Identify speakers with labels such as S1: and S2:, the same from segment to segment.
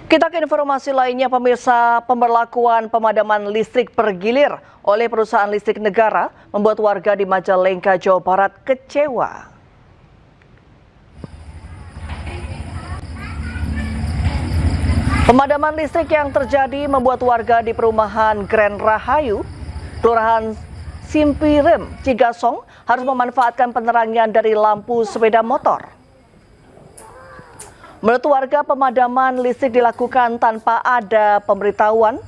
S1: Kita ke informasi lainnya, pemirsa. Pemberlakuan pemadaman listrik bergilir oleh perusahaan listrik negara membuat warga di Majalengka, Jawa Barat kecewa. Pemadaman listrik yang terjadi membuat warga di perumahan Grand Rahayu, Kelurahan Simpirem, Cigasong harus memanfaatkan penerangan dari lampu sepeda motor. Menurut warga, pemadaman listrik dilakukan tanpa ada pemberitahuan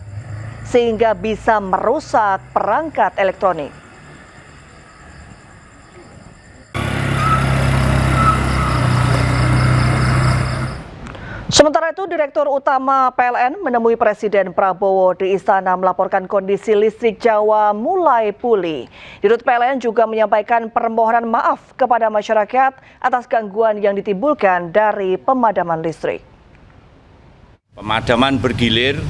S1: sehingga bisa merusak perangkat elektronik. Sementara itu, Direktur Utama PLN menemui Presiden Prabowo di Istana melaporkan kondisi listrik Jawa mulai pulih. Dirut PLN juga menyampaikan permohonan maaf kepada masyarakat atas gangguan yang ditimbulkan dari pemadaman listrik.
S2: Pemadaman bergilir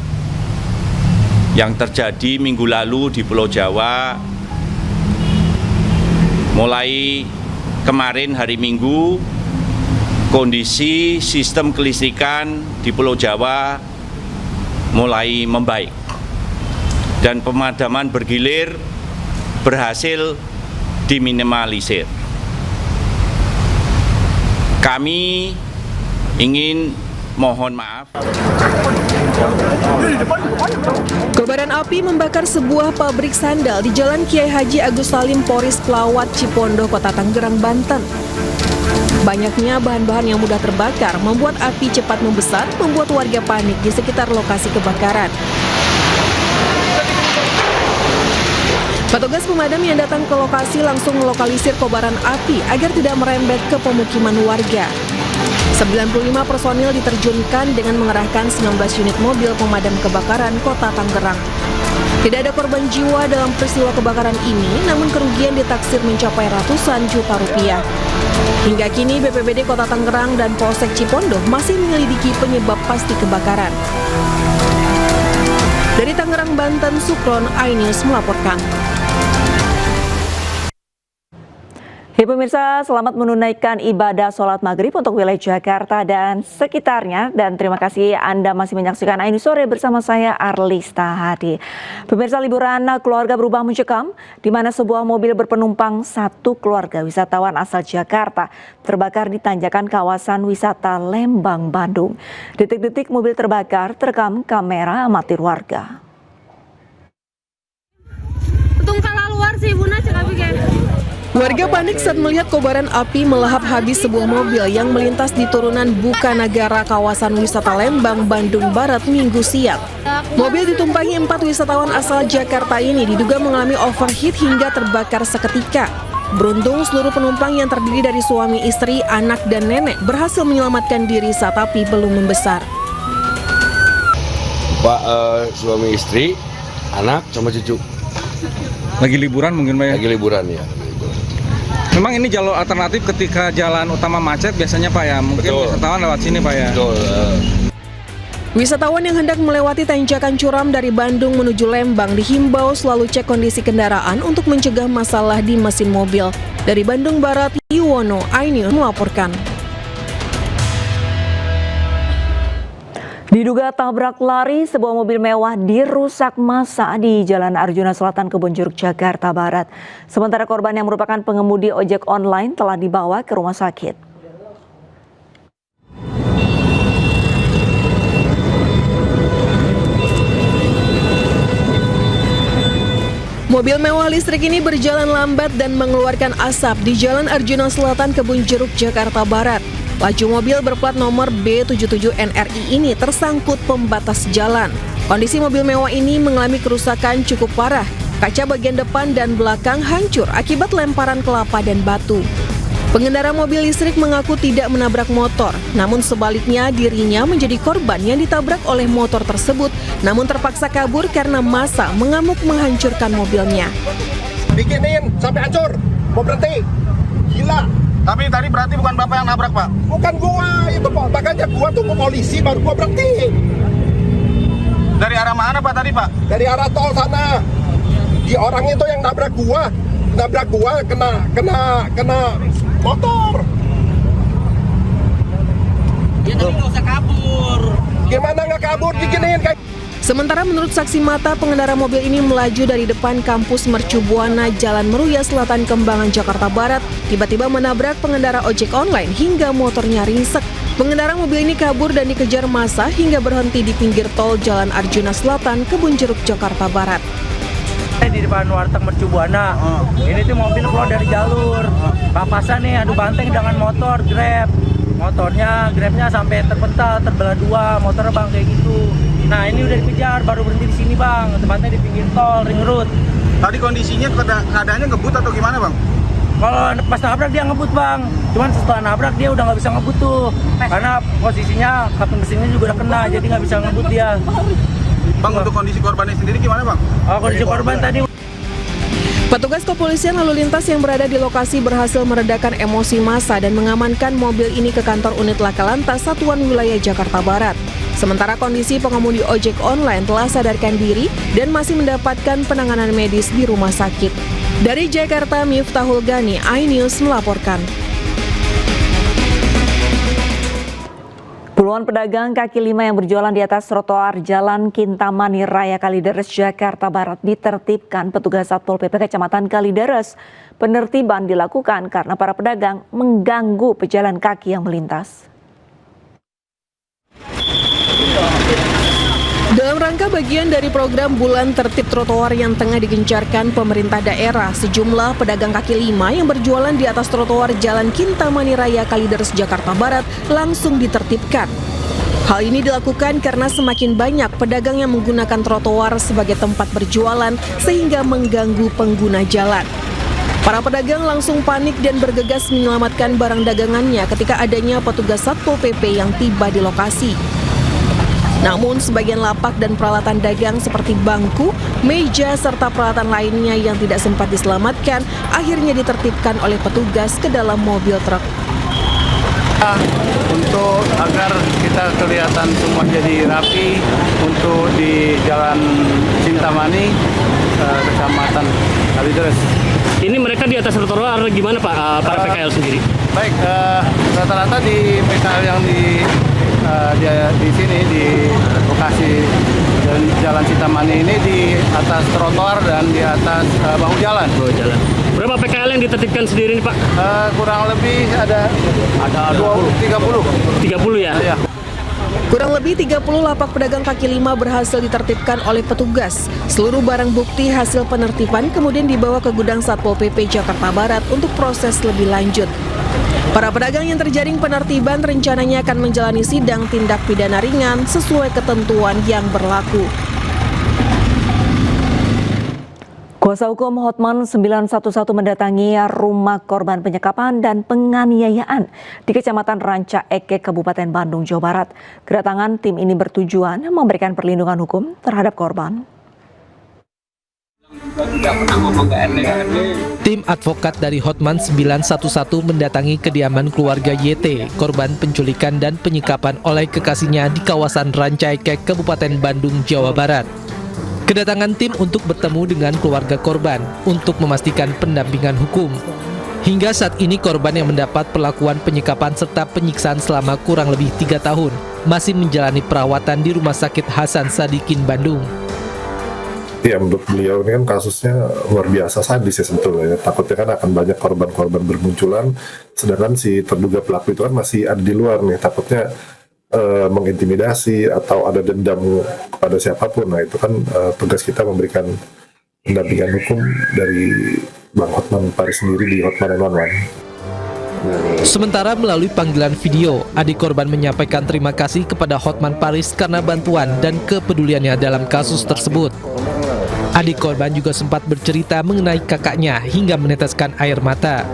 S2: yang terjadi minggu lalu di Pulau Jawa, mulai kemarin hari Minggu, kondisi sistem kelistrikan di Pulau Jawa mulai membaik dan pemadaman bergilir berhasil diminimalisir. Kami ingin mohon maaf.
S3: Kobaran api membakar sebuah pabrik sandal di Jalan Kiai Haji Agus Salim Poris Pelawat, Cipondo, Kota Tangerang, Banten. Banyaknya bahan-bahan yang mudah terbakar membuat api cepat membesar, membuat warga panik di sekitar lokasi kebakaran. Petugas pemadam yang datang ke lokasi langsung melokalisir kobaran api agar tidak merembet ke pemukiman warga. 95 personil diterjunkan dengan mengerahkan 19 unit mobil pemadam kebakaran Kota Tangerang. Tidak ada korban jiwa dalam peristiwa kebakaran ini, namun kerugian ditaksir mencapai ratusan juta rupiah. Hingga kini BPBD Kota Tangerang dan Polsek Cipondo masih menyelidiki penyebab pasti kebakaran. Dari Tangerang, Banten, Sukron, iNews melaporkan.
S1: Ya pemirsa, selamat menunaikan ibadah sholat maghrib untuk wilayah Jakarta dan sekitarnya. Dan terima kasih Anda masih menyaksikan iNews Sore bersama saya Arlista Hadi. Pemirsa, liburan keluarga berubah mencekam, di mana sebuah mobil berpenumpang satu keluarga wisatawan asal Jakarta terbakar di tanjakan kawasan wisata Lembang, Bandung. Detik-detik mobil terbakar terekam kamera amatir warga.
S4: Untung kalah luar sih, Buna cek abi kayak.
S3: Warga panik saat melihat kobaran api melahap habis sebuah mobil yang melintas di turunan Bukanagara kawasan wisata Lembang, Bandung Barat Minggu siang. Mobil ditumpangi 4 wisatawan asal Jakarta ini diduga mengalami overheat hingga terbakar seketika. Beruntung seluruh penumpang yang terdiri dari suami istri, anak, dan nenek berhasil menyelamatkan diri saat api belum membesar.
S5: Pak, suami istri, anak, sama cucu.
S6: Lagi liburan mungkin Pak ya?
S5: Lagi liburan ya.
S6: Memang ini jalur alternatif ketika jalan utama macet biasanya Pak ya? Mungkin betul. Wisatawan lewat sini Pak ya?
S5: Betul.
S3: Wisatawan yang hendak melewati tanjakan curam dari Bandung menuju Lembang dihimbau selalu cek kondisi kendaraan untuk mencegah masalah di mesin mobil. Dari Bandung Barat, Yuwono, iNews melaporkan.
S1: Diduga tabrak lari, sebuah mobil mewah dirusak massa di Jalan Arjuna Selatan, Kebonjeruk, Jakarta Barat. Sementara korban yang merupakan pengemudi ojek online telah dibawa ke rumah sakit.
S3: Mobil mewah listrik ini berjalan lambat dan mengeluarkan asap di Jalan Arjuna Selatan, Kebonjeruk, Jakarta Barat. Laju mobil berplat nomor B77NRI ini tersangkut pembatas jalan. Kondisi mobil mewah ini mengalami kerusakan cukup parah. Kaca bagian depan dan belakang hancur akibat lemparan kelapa dan batu. Pengendara mobil listrik mengaku tidak menabrak motor, namun sebaliknya dirinya menjadi korban yang ditabrak oleh motor tersebut, namun terpaksa kabur karena massa mengamuk menghancurkan mobilnya.
S7: Bikinin sampai hancur, mau berhenti, gila.
S8: Tapi tadi berarti bukan Bapak yang nabrak, Pak?
S7: Bukan gua, itu Pak. Makanya gua tunggu polisi baru gua berhenti.
S8: Dari arah mana Pak tadi, Pak?
S7: Dari arah tol sana. Di orang itu yang nabrak gua kena motor.
S8: Dia tadi nggak usah kabur.
S7: Gimana nggak kabur diginiin kayak
S3: Sementara menurut saksi mata, pengendara mobil ini melaju dari depan kampus Mercu Buana, Jalan Meruya Selatan, Kembangan, Jakarta Barat, tiba-tiba menabrak pengendara ojek online hingga motornya ringsek. Pengendara mobil ini kabur dan dikejar massa hingga berhenti di pinggir tol Jalan Arjuna Selatan, Kebunjeruk, Jakarta Barat.
S9: Di depan warteg Mercu Buana, ini tuh mobil keluar dari jalur, papasan nih adu banteng dengan motor Grab. Grabnya sampai terpental, terbelah dua, motornya bang kayak gitu. Nah ini udah dikejar, baru berhenti di sini bang, tempatnya di pinggir tol Ring Road.
S8: Tadi kondisinya keadaannya ngebut atau gimana bang?
S9: Kalau pas nabrak dia ngebut bang, cuman setelah nabrak dia udah nggak bisa ngebut tuh, karena posisinya kapten mesinnya juga udah kena, jadi nggak bisa ngebut dia.
S8: Bang, untuk kondisi korbannya sendiri gimana bang?
S9: Oh, kondisi korban tadi.
S3: Petugas kepolisian lalu lintas yang berada di lokasi berhasil meredakan emosi massa dan mengamankan mobil ini ke kantor unit Laka Lantas Satuan Wilayah Jakarta Barat. Sementara kondisi pengemudi ojek online telah sadarkan diri dan masih mendapatkan penanganan medis di rumah sakit. Dari Jakarta, Miftahul Gani, iNews melaporkan.
S1: Puluhan pedagang kaki lima yang berjualan di atas trotoar Jalan Kintamani Raya Kalideres, Jakarta Barat ditertibkan petugas Satpol PP Kecamatan Kalideres. Penertiban dilakukan karena para pedagang mengganggu pejalan kaki yang melintas.
S3: Dalam rangka bagian dari program Bulan Tertib Trotoar yang tengah digencarkan pemerintah daerah, sejumlah pedagang kaki lima yang berjualan di atas trotoar Jalan Kintamani Raya Kalideres, Jakarta Barat langsung ditertibkan. Hal ini dilakukan karena semakin banyak pedagang yang menggunakan trotoar sebagai tempat berjualan sehingga mengganggu pengguna jalan. Para pedagang langsung panik dan bergegas menyelamatkan barang dagangannya ketika adanya petugas Satpol PP yang tiba di lokasi. Namun sebagian lapak dan peralatan dagang seperti bangku, meja, serta peralatan lainnya yang tidak sempat diselamatkan akhirnya ditertibkan oleh petugas ke dalam mobil truk.
S10: Untuk agar kita kelihatan semua jadi rapi untuk di Jalan Kintamani, Kecamatan Kalideres.
S11: Ini mereka di atas trotoar gimana Pak, para PKL sendiri?
S10: Baik, rata-rata di PKL yang di sini di lokasi Jalan Kintamani ini di atas trotoar dan di atas bahu jalan.
S11: Berapa PKL yang ditertibkan sendiri nih Pak?
S10: Kurang lebih ada 30
S11: ya?
S10: Ya.
S3: Kurang lebih 30 lapak pedagang kaki lima berhasil ditertibkan oleh petugas. Seluruh barang bukti hasil penertiban kemudian dibawa ke gudang Satpol PP Jakarta Barat untuk proses lebih lanjut. Para pedagang yang terjaring penertiban rencananya akan menjalani sidang tindak pidana ringan sesuai ketentuan yang berlaku.
S1: Kuasa hukum Hotman 911 mendatangi rumah korban penyekapan dan penganiayaan di Kecamatan Ranca Ekek, Kabupaten Bandung, Jawa Barat. Kedatangan tim ini bertujuan memberikan perlindungan hukum terhadap korban.
S12: Tim advokat dari Hotman 911 mendatangi kediaman keluarga YT, korban penculikan dan penyekapan oleh kekasihnya di kawasan Ranca Ekek, Kabupaten Bandung, Jawa Barat. Kedatangan tim untuk bertemu dengan keluarga korban untuk memastikan pendampingan hukum. Hingga saat ini korban yang mendapat perlakuan penyekapan serta penyiksaan selama kurang lebih 3 tahun masih menjalani perawatan di Rumah Sakit Hasan Sadikin, Bandung.
S13: Ya, menurut beliau ini kan kasusnya luar biasa sadis ya sebetulnya. Takutnya kan akan banyak korban-korban bermunculan, sedangkan si terduga pelaku itu kan masih ada di luar nih. Takutnya mengintimidasi atau ada dendam kepada siapapun. Nah itu kan tugas kita memberikan pendampingan hukum dari Bang Hotman Paris sendiri di Hotman N11.
S12: Sementara melalui panggilan video, adik korban menyampaikan terima kasih kepada Hotman Paris karena bantuan dan kepeduliannya dalam kasus tersebut. Adik korban juga sempat bercerita mengenai kakaknya hingga meneteskan air mata.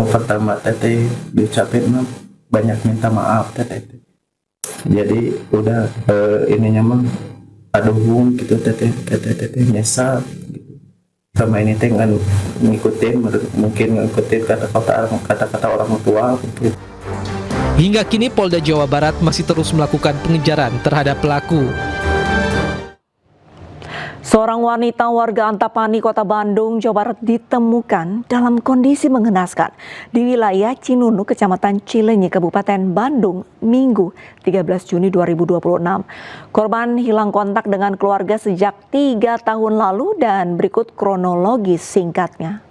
S14: Pertama teteh diucapin banyak minta maaf teteh. Jadi udah ininya mah aduh gitu teteh nyesal gitu. Sama ini teh kan ngikutin kata-kata orang tua gitu.
S12: Hingga kini Polda Jawa Barat masih terus melakukan pengejaran terhadap pelaku.
S1: Seorang wanita warga Antapani, Kota Bandung, Jawa Barat ditemukan dalam kondisi mengenaskan di wilayah Cinunu, Kecamatan Cilenyi, Kabupaten Bandung, Minggu 13 Juni 2026. Korban hilang kontak dengan keluarga sejak 3 tahun lalu dan berikut kronologi singkatnya.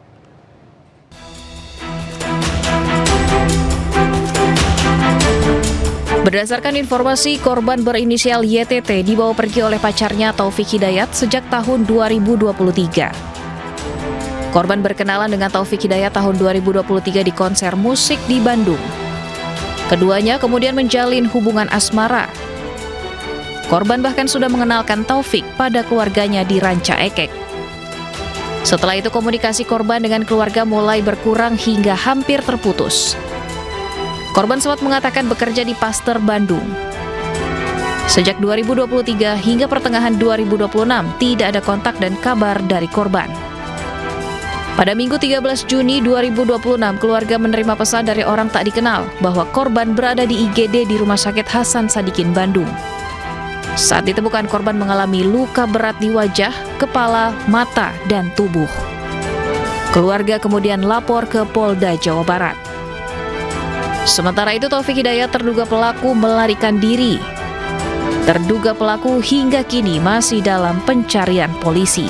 S15: Berdasarkan informasi, korban berinisial YTT dibawa pergi oleh pacarnya Taufik Hidayat sejak tahun 2023. Korban berkenalan dengan Taufik Hidayat tahun 2023 di konser musik di Bandung. Keduanya kemudian menjalin hubungan asmara. Korban bahkan sudah mengenalkan Taufik pada keluarganya di Ranca Ekek. Setelah itu komunikasi korban dengan keluarga mulai berkurang hingga hampir terputus. Korban sempat mengatakan bekerja di Pasteur Bandung. Sejak 2023 hingga pertengahan 2026 tidak ada kontak dan kabar dari korban. Pada Minggu 13 Juni 2026, keluarga menerima pesan dari orang tak dikenal bahwa korban berada di IGD di Rumah Sakit Hasan Sadikin Bandung. Saat ditemukan, korban mengalami luka berat di wajah, kepala, mata, dan tubuh. Keluarga kemudian lapor ke Polda Jawa Barat. Sementara itu, Taufik Hidayat terduga pelaku melarikan diri. Terduga pelaku hingga kini masih dalam pencarian polisi.